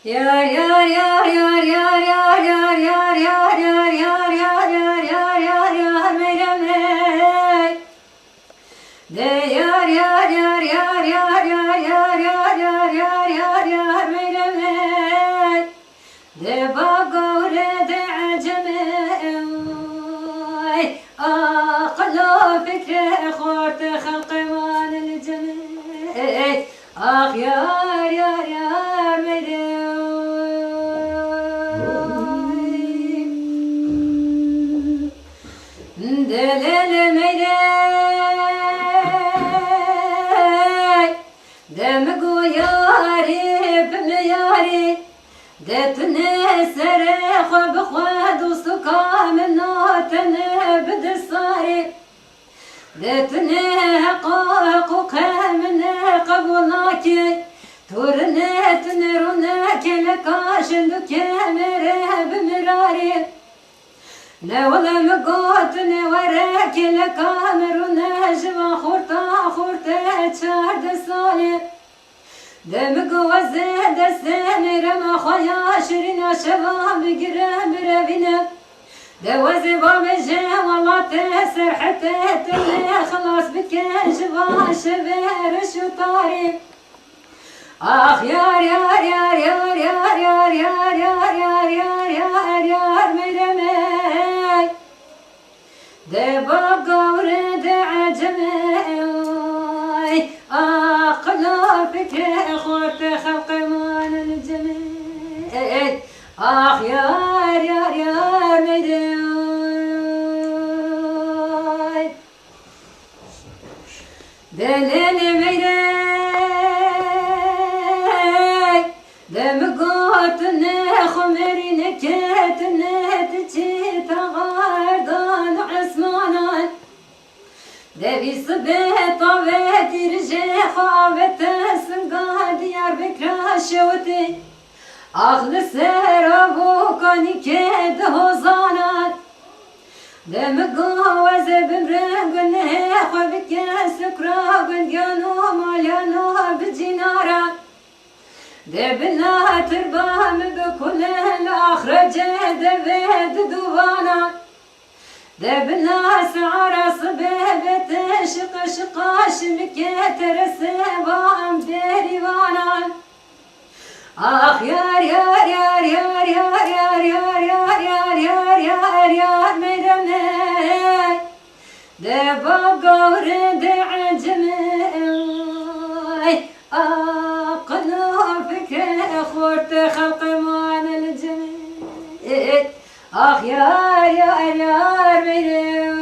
Yar yar yar yar yar yar yar yar yar yar yar yar yar yar yar yar Meryem ey. De yar yar yar yar yar yar yar yar yar yar yar yar Meryem ey. De bagavre de aceme ey. Akla fikre khorte halqe manel ceme ey. Ah yar yar yar Meryem. Delele meyrey, dem go yari bim yari, detne sere khab khad ustukam natne bidsari, detne haqaq qamne qabulaki, turnet nerunaki lekashindu kemere bimrari. Ne valla mgot ne varak le kameru nejva khurta khurta çardı sali dem goze de semire ma khaya şirin aşva bigre mirevine de vaze va meje valla te serhete te خلاص bikej va şever şu tari ah yar yar yar yar yar yar yar yar yar yar yar yar mereme de bagavre de aceme akla fikre khorte halqe manel ceme ah yar yar yar mereme delele meyrey dem gotne khmerine ketne tçita gardan asmanan devis betavet irje khavet singad yar bekrashwti akhli serabu kanike dhozanan dem gawaz bimrengne khabik sukra gano malyano bjinara دبنا تربام بكل الأخرج دبد دوانا دبنا سعر صبيبة شق شقاش مكتر سبام ديوانا آخ يار يار يار يار يار يار يار يار يار يار يار يار ميرمي دبا قور دعجمي أقنا فكرة خورت خلق مان الجميل أخ يار يار يار ميرم